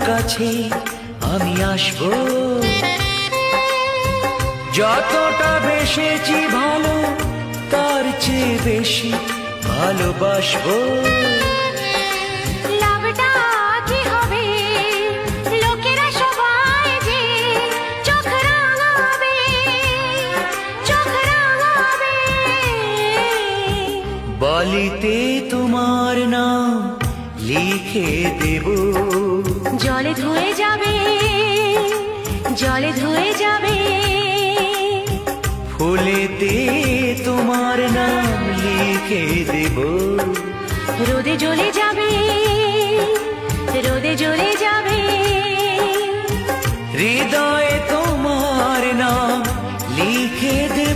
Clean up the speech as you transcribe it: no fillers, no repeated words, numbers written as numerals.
কাছে আমি আসবো, যতটা বেসেছি ভালো তার চেয়ে বেশি ভালোবাসবো। লাভটা কি হবে লোকেরা সবাই যে চোখ রাঙাবে, চোখ রাঙাবে। বলিতে তোমার নাম লিখে দেব, জলে ধুয়ে যাবে, জলে ধুয়ে যাবে। ফুলেতে তোমার নাম লিখে দেব, রোদে জ্বলে যাবে, রোদে জ্বলে যাবে। হৃদয়ে তোমার নাম লিখে দেব।